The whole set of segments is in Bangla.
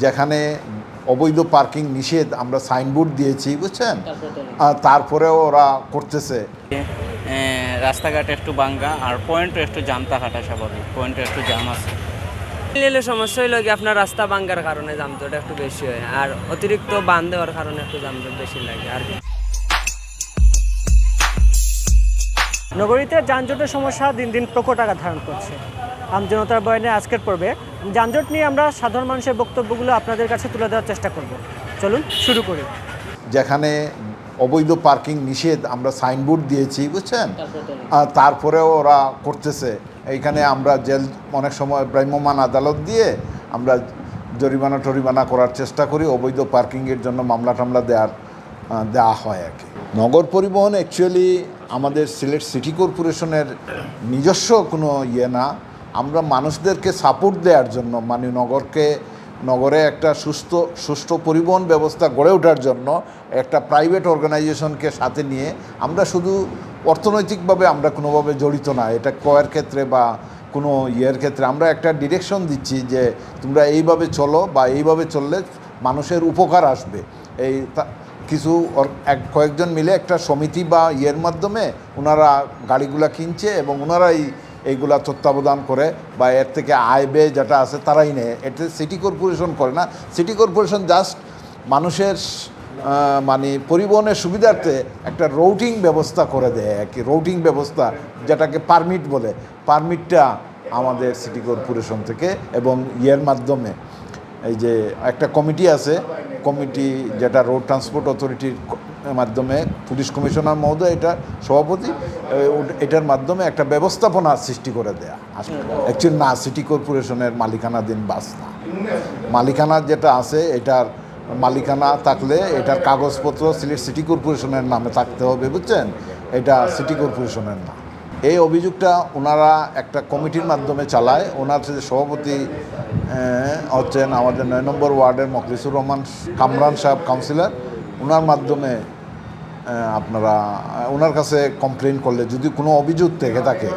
যেখানে অবৈধ পার্কিং নিষেধ আমরা সাইনবোর্ড দিয়েছি, বুঝছেন, তারপরেও ওরা করতেছে। রাস্তাঘাট একটু ভাঙ্গা আর পয়েন্টও একটু জাম থাকাটা স্বাভাবিক, পয়েন্টও একটু জাম আছে। সমস্যা হইল কি আপনার রাস্তা ভাঙ্গার কারণে যানজট একটু বেশি হয়, আর অতিরিক্ত বান দেওয়ার কারণে একটু যানজট বেশি লাগে আর কি। নগরীতে যানজটের সমস্যা দিন দিন প্রকট আকার ধারণ করছে। আমজনতার বয়ানে আজকের পর্বে যানজট নিয়ে আমরা সাধারণ মানুষের বক্তব্যগুলো আপনাদের কাছে তুলে দেওয়ার চেষ্টা করব। চলুন শুরু করি। যেখানে অবৈধ পার্কিং নিষেধ আমরা সাইনবোর্ড দিয়েছি, বুঝছেন, তারপরেও ওরা করতেছে। এইখানে আমরা জেল অনেক সময় ভ্রাম্যমাণ আদালত দিয়ে আমরা জরিমানা করার চেষ্টা করি, অবৈধ পার্কিংয়ের জন্য মামলা টামলা দেওয়া হয় আর কি। নগর পরিবহন অ্যাকচুয়ালি আমাদের সিলেট সিটি কর্পোরেশনের নিজস্ব কোনো না, আমরা মানুষদেরকে সাপোর্ট দেওয়ার জন্য, মানে নগরে একটা সুষ্ঠু পরিবহন ব্যবস্থা গড়ে ওঠার জন্য একটা প্রাইভেট অর্গানাইজেশনকে সাথে নিয়ে, আমরা শুধু অর্থনৈতিকভাবে আমরা কোনোভাবে জড়িত না, এটা ক্রয়ের ক্ষেত্রে বা কোনো ক্ষেত্রে আমরা একটা ডিরেকশন দিচ্ছি যে তোমরা এইভাবে চলো বা এইভাবে চললে মানুষের উপকার আসবে। এই কিছু কয়েকজন মিলে একটা সমিতি বা মাধ্যমে ওনারা গাড়িগুলা কিনছে এবং ওনারাই এইগুলা তত্ত্বাবধান করে বা এর থেকে আয় ব্যয় যেটা আছে তারাই নেয়। এটা সিটি কর্পোরেশন করে না। সিটি কর্পোরেশন জাস্ট মানুষের মানে পরিবহনের সুবিধার্থে একটা রুটিং ব্যবস্থা করে দেয় আর কি। রুটিং ব্যবস্থা যেটাকে পারমিট বলে, পারমিটটা আমাদের সিটি কর্পোরেশন থেকে এবং মাধ্যমে এই যে একটা কমিটি আছে, কমিটি যেটা রোড ট্রান্সপোর্ট অথরিটির মাধ্যমে পুলিশ কমিশনার মহোদয় এটা সভাপতি, এটার মাধ্যমে একটা ব্যবস্থাপনা সৃষ্টি করে দেয়া। অ্যাকচুয়ালি না, সিটি কর্পোরেশনের মালিকানাধীন বাস না। মালিকানা যেটা আছে এটার মালিকানা থাকলে এটার কাগজপত্র সিলেট সিটি কর্পোরেশনের নামে থাকতে হবে, বুঝছেন, এটা সিটি কর্পোরেশনের না। এই অভিযোগটা ওনারা একটা কমিটির মাধ্যমে চালায়। ওনার যে সভাপতি হচ্ছেন আমাদের ৯ নম্বর ওয়ার্ডের মখলিসুর রহমান কামরান সাহেব কাউন্সিলর, ওনার মাধ্যমে আপনারা ওনার কাছে কমপ্লেন করলে যদি কোনো অভিযোগ থেকে থাকে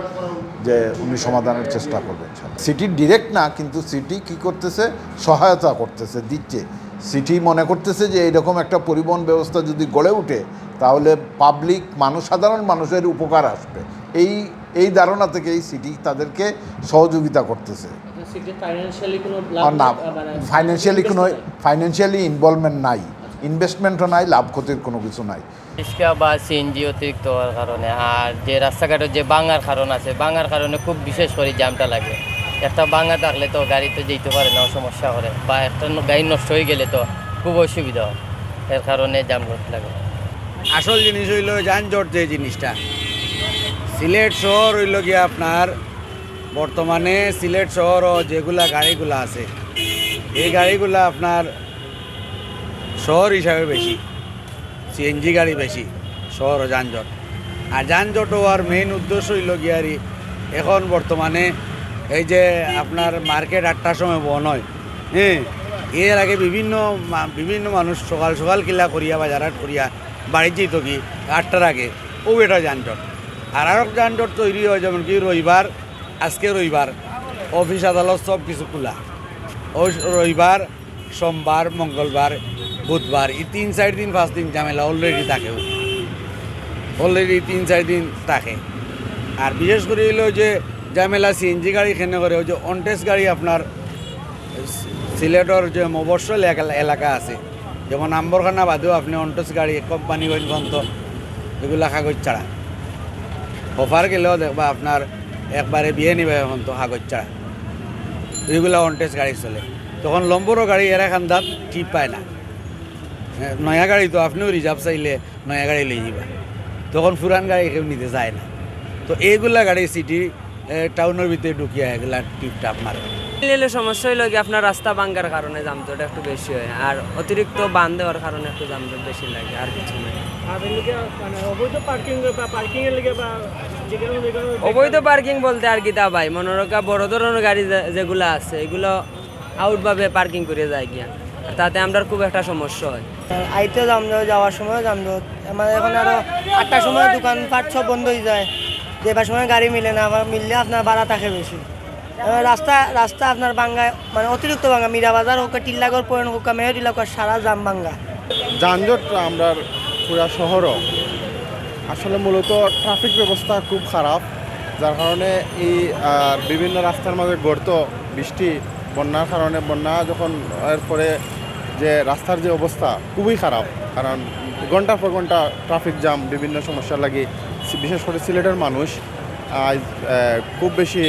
যে উনি সমাধানের চেষ্টা করবেন। সিটি ডিরেক্ট না, কিন্তু সিটি কি করতেছে, সহায়তা করতেছে, দিচ্ছে। সিটি মনে করতেছে যে এইরকম একটা পরিবহন ব্যবস্থা যদি গড়ে ওঠে তাহলে পাবলিক সাধারণ মানুষের উপকার আসবে। এই ধারণা থেকে এই সিটি তাদেরকে সহযোগিতা করতেছে। না, ফাইন্যান্সিয়ালি ইনভলভমেন্ট নাই, ইনভেস্টমেন্টও নাই, লাভ ক্ষতির কোনো কিছু নাই। রিক্সা বা সিএনজি অতিরিক্ত হওয়ার কারণে আর যে রাস্তাঘাটের যে ভাঙার কারণ আছে, ভাঙার কারণে খুব বিশেষ করে জ্যামটা লাগে। একটা ভাঙা থাকলে তো গাড়ি তো যেতে পারে না, সমস্যা করে, বা একটা গাড়ি নষ্ট হয়ে গেলে তো খুব অসুবিধা হয়, এর কারণে জ্যামজট লাগে। আসল জিনিস হইল যানজট। যে জিনিসটা সিলেট শহর হইল গিয়ে আপনার বর্তমানে সিলেট শহরও যেগুলা গাড়িগুলো আছে এই গাড়িগুলো আপনার শহর হিসাবে বেশি, সিএনজি গাড়ি বেশি শহর ও যানজট। আর যানজট হওয়ার মেইন উদ্দেশ্য হইল গিয়ারি এখন বর্তমানে এই যে আপনার মার্কেট 8টার সময় বন্ধ হয়, এর আগে বিভিন্ন মানুষ সকাল কিলা করিয়া বা যারা করিয়া বাড়ি যেত কি 8টার আগে, এটা যানজট। আর যানজট তৈরি হয় যেমন কি রবিবার, আজকে রবিবার অফিস আদালত সব কিছু খোলা, ওই রবিবার, সোমবার, মঙ্গলবার, বুধবার, এই 3-4 দিন 5 দিন ঝামেলা অলরেডি থাকে, অলরেডি 3-4 দিন থাকে। আর বিশেষ করে হইলো যে ঝামেলা সিএনজি গাড়ি এখানে করে, ওই যে অনটেস গাড়ি আপনার সিলেটর যে মফস্বল এলাকা আছে যেমন আম্বরখানা বাদেও আপনি অনটেস গাড়ি কোম্পানি গঞ্জন্ত এগুলা কাগজ ছাড়া, অফার গেলেও দেখবা আপনার একবারে বিয়ে নিবে এখন তো কাগজ ছাড়া, এগুলা অনটেস গাড়ি চলে। তখন লম্বরও গাড়ি এরা খান্দাত ঠিক পায় না, নয়া গাড়ি তো আপনিও রিজার্ভ চাইলে নয়া গাড়ি লই যাবা, তখন পুরান গাড়ি কেউ নিতে চায় না। তো এইগুলা গাড়ি সিটি টাউনের ভিতরে ঢুকিয়া এগুলা টিপটাপ মারে। সমস্যা হইল কি আপনার রাস্তা ভাঙ্গার কারণে যানজট একটু বেশি হয়, আর অতিরিক্ত বান দেওয়ার কারণে একটু যানজট বেশি লাগে, আর কিছু নেই। অবৈধ পার্কিং বলতে আর কি তা ভাই, মনে রাখা বড় ধরনের গাড়ি যেগুলো আছে এগুলো আউটভাবে পার্কিং করে যায় গিয়া, তাতে আমরা খুব একটা সমস্যা হয়। আইতে যানজট, যাওয়ার সময় যানজট, আমাদের এখন আরো 8টার সময় দোকানপাট সব বন্ধ হয়ে যায়, যেবার সময় গাড়ি মিলে না, আবার মিললে আপনার ভাড়া থাকে বেশি, রাস্তা রাস্তা আপনার বাঙ্গা মানে অতিরিক্ত বাঙ্গা মীরাবাজার হোক টিল্লাগড় পয়েন্ট হোক মেহর হোক সারা জাম বাঙ্গা। যানজট আমরা পুরা শহরও আসলে মূলত ট্রাফিক ব্যবস্থা খুব খারাপ, যার কারণে এই বিভিন্ন রাস্তার মাঝে গর্ত, বৃষ্টি, বন্যার কারণে বন্যা যখন এরপরে যে রাস্তার যে অবস্থা খুবই খারাপ, কারণ ঘন্টার পর ঘন্টা ট্রাফিক জ্যাম বিভিন্ন সমস্যার লাগে। বিশেষ করে সিলেটের মানুষ আজ খুব বেশি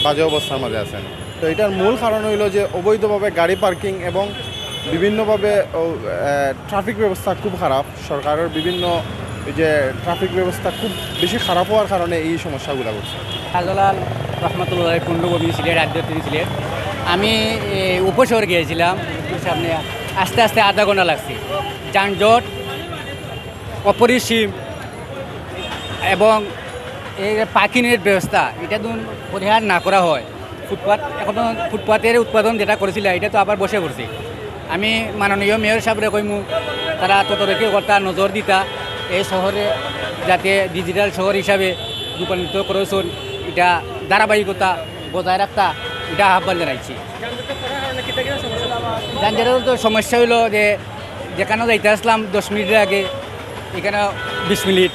বাজে অবস্থার মাঝে আছেন। তো এটার মূল কারণ হইল যে অবৈধভাবে গাড়ি পার্কিং এবং বিভিন্নভাবে ট্রাফিক ব্যবস্থা খুব খারাপ। সরকারের বিভিন্ন যে ট্রাফিক ব্যবস্থা খুব বেশি খারাপ হওয়ার কারণে এই সমস্যাগুলো হচ্ছে। শাহজালাল রহমতুল্লাহ পূর্ণভূমি সিলেট, আদ্যতিনি সিলেট। আমি উপশহর গিয়েছিলাম, সামনে আস্তে আস্তে আধা ঘন্টা লাগছে। যানজট অপরিসীম এবং এই পার্কিংয়ের ব্যবস্থা এটা তো পরিহার না করা হয়। ফুটপাথ এখনও ফুটপাথের উৎপাদন যেটা করেছিল এটা তো আবার বসে পড়ছে। আমি মাননীয় মেয়র সাহেবরে কইমু তারা তদারকি কর্তা নজর দিতা এই শহরে যাতে ডিজিটাল শহর হিসাবে রূপান্তরিত করেছেন, এটা ধারাবাহিকতা বজায় রাখতা, এটা আহ্বান জানাইছি। যানজটের তো সমস্যা হইল যে যেখানে যাইতে আসলাম 10 মিনিটের আগে এখানে 20 মিনিট।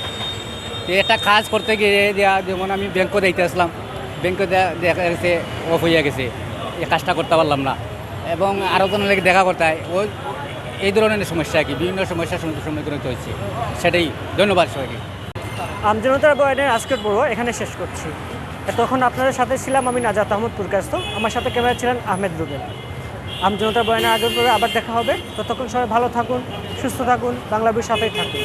একটা কাজ করতে গিয়ে যেমন আমি ব্যাংকে যাইতে আসলাম, ব্যাংকে দেখা গেছে অফ হইয়া গেছে, এই কাজটা করতে পারলাম না এবং আরও জনের লাগে দেখা করতে হয়। ওই এই ধরনের সমস্যা কি বিভিন্ন সমস্যার সম্মুখীন হতে হচ্ছে, সেটাই। ধন্যবাদ সবাইকে। আমজনতার বয়ানের আজকের পর্ব এখানে শেষ করছি। তখন আপনাদের সাথে ছিলাম আমি নাজাত আহমদ পুরকাস্ত, আমার সাথে ক্যামেরা ছিলেন আহমেদ রুবেল। আমজনতার বয়ানের আগের পর্বে আবার দেখা হবে। ততক্ষণ সবাই ভালো থাকুন, সুস্থ থাকুন, বাংলা সাথেই থাকুন।